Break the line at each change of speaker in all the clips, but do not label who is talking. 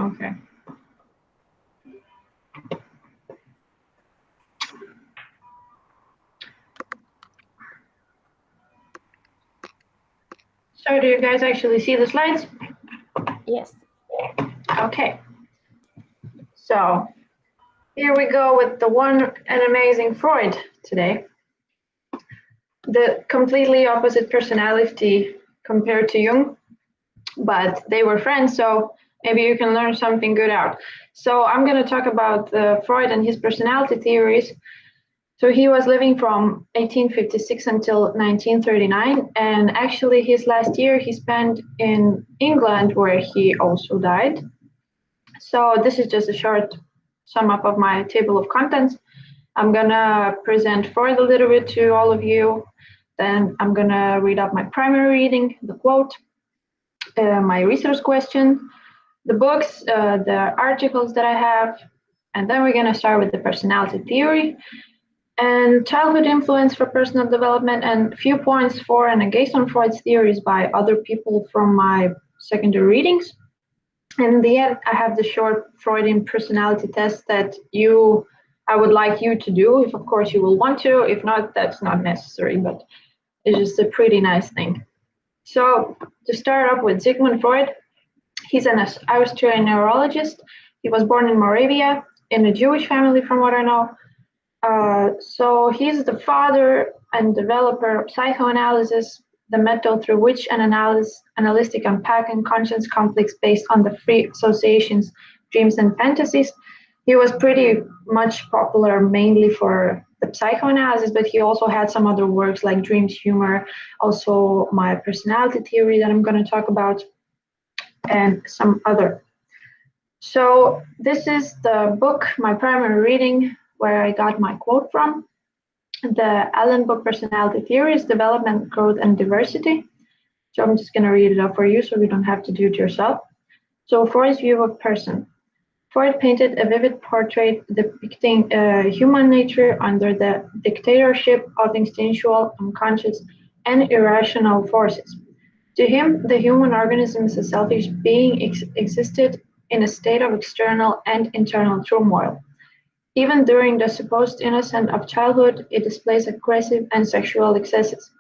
Okay. So do you guys actually see the slides?
Yes.
Okay. So here we go with the one and amazing Freud today. The completely opposite personality compared to Jung, but they were friends, so maybe you can learn something good out. So I'm going to talk about Freud and his personality theories. So he was living from 1856 until 1939, and actually his last year he spent in England, where he also died. So this is just a short sum up of my table of contents. I'm gonna present Freud a little bit to all of you. Then I'm gonna read out my primary reading, the quote, my research question, the books, the articles that I have, and then we're gonna start with the personality theory and childhood influence for personal development, and a few points for and against on Freud's theories by other people from my secondary readings. And in the end, I have the short Freudian personality test that I would like you to do, if of course you will want to. If not, that's not necessary, but it's just a pretty nice thing. So to start off with Sigmund Freud, he's an Austrian neurologist. He was born in Moravia in a Jewish family, from what I know. So he's the father and developer of psychoanalysis, the method through which an analytic unpack and conscious conflicts based on the free associations, dreams, and fantasies. He was pretty much popular mainly for the psychoanalysis, but he also had some other works like Dreams, Humor, also my personality theory that I'm going to talk about, and some other. So this is the book, my primary reading, where I got my quote from. The Allen book, Personality Theories, Development, Growth, and Diversity. So I'm just going to read it up for you so you don't have to do it yourself. So Freud's view of person. Freud painted a vivid portrait depicting human nature under the dictatorship of instinctual, unconscious, and irrational forces. To him, the human organism is a selfish being existed in a state of external and internal turmoil. Even during the supposed innocence of childhood, it displays aggressive and sexual excesses.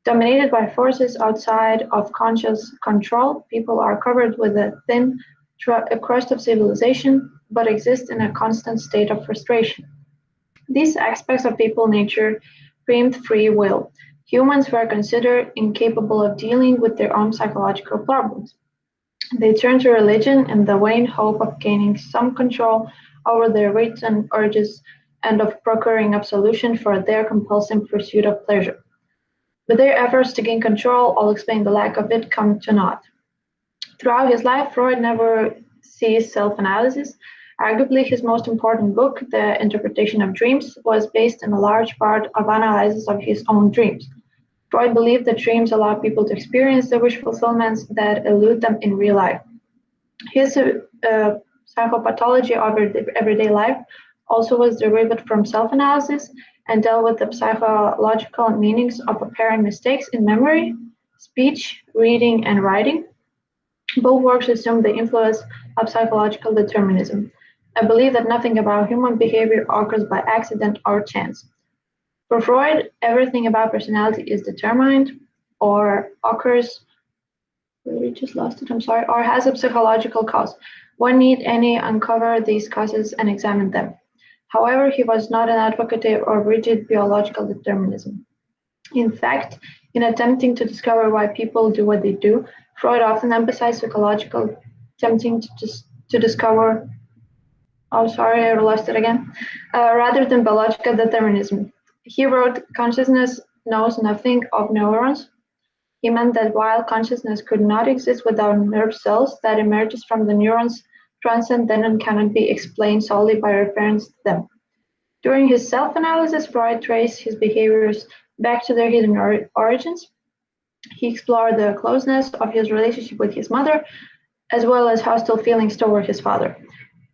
Dominated by forces outside of conscious control, people are covered with a thin crust of civilization, but exist in a constant state of frustration. These aspects of people nature preempt free will. Humans were considered incapable of dealing with their own psychological problems. They turn to religion in the vain hope of gaining some control over their written urges and of procuring absolution for their compulsive pursuit of pleasure. But their efforts to gain control, all explain the lack of it, come to naught. Throughout his life, Freud never ceased self-analysis. Arguably, his most important book, The Interpretation of Dreams, was based in a large part of analysis of his own dreams. Freud believed that dreams allow people to experience the wish fulfillments that elude them in real life. His psychopathology of everyday life also was derived from self-analysis and dealt with the psychological meanings of apparent mistakes in memory, speech, reading, and writing. Both works assume the influence of psychological determinism, a belief that nothing about human behavior occurs by accident or chance. For Freud, everything about personality is determined or occurs, we just lost it, I'm sorry, or has a psychological cause. One need only uncover these causes and examine them. However, he was not an advocate of rigid biological determinism. In fact, in attempting to discover why people do what they do, Freud often emphasized psychological, attempting to discover, oh sorry, I lost it again, rather than biological determinism. He wrote, consciousness knows nothing of neurons. He meant that while consciousness could not exist without nerve cells that emerges from the neurons, transcendent and cannot be explained solely by reference to them. During his self-analysis, Freud traced his behaviors back to their hidden origins. He explored the closeness of his relationship with his mother, as well as hostile feelings toward his father.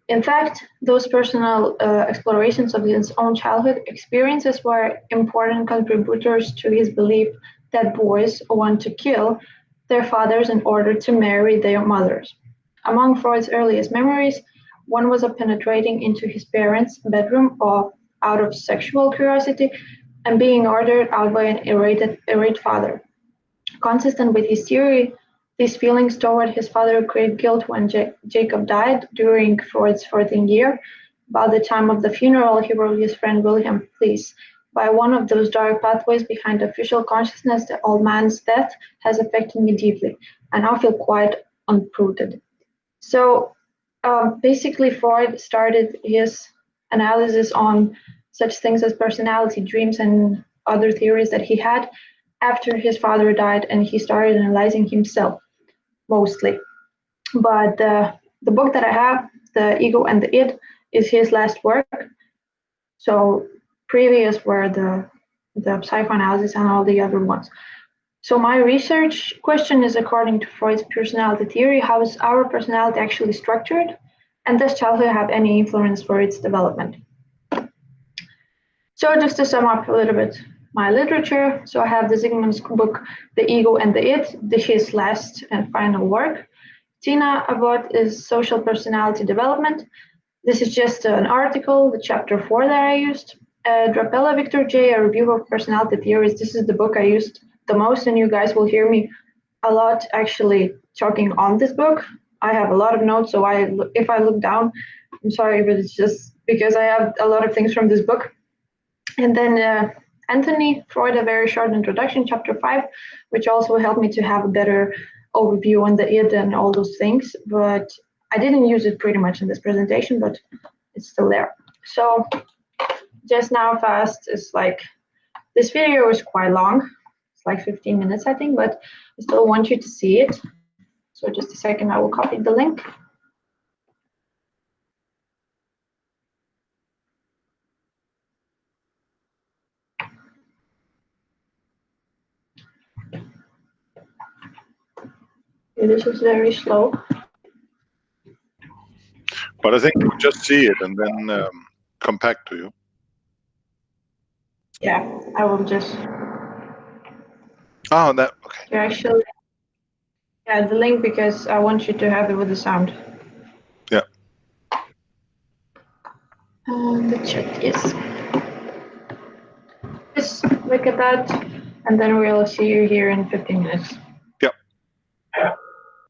In fact, those personal explorations of his own childhood experiences were important contributors to his belief that boys want to kill their fathers in order to marry their mothers. Among Freud's earliest memories, one was of penetrating into his parents' bedroom or out of sexual curiosity and being ordered out by an irate father. Consistent with his theory, these feelings toward his father create guilt when Jacob died during Freud's 14th year. About the time of the funeral, he wrote his friend William, please, by one of those dark pathways behind official consciousness, the old man's death has affected me deeply, and I feel quite uprooted. So basically, Freud started his analysis on such things as personality, dreams, and other theories that he had after his father died, and he started analyzing himself mostly. But the book that I have, The Ego and the Id, is his last work. So previous were the psychoanalysis and all the other ones. So my research question is, according to Freud's personality theory, how is our personality actually structured? And does childhood have any influence for its development? So just to sum up a little bit my literature, so I have the Zygmunt's book, The Ego and the Id, his last and final work. Tina Abbott is Social Personality Development. This is just an article, the chapter 4 that I used. Drapella Victor J, A Review of Personality Theories. This is the book I used the most, and you guys will hear me a lot actually talking on this book. I have a lot of notes, so if I look down, I'm sorry, but it's just because I have a lot of things from this book. And then Anthony Freud, A Very Short Introduction, chapter 5, which also helped me to have a better overview on the id and all those things. But I didn't use it pretty much in this presentation, but it's still there. So just now fast, it's like, this video is quite long. It's like 15 minutes, I think, but I still want you to see it. So just a second, I will copy the link. Okay, this is very slow.
But I think we'll just see it and then come back to you.
Yeah, I will just.
Oh, that, okay.
Yeah, actually, yeah, the link, because I want you to have it with the sound.
Yeah.
The chat, yes. Just look at that, and then we'll see you here in 15 minutes.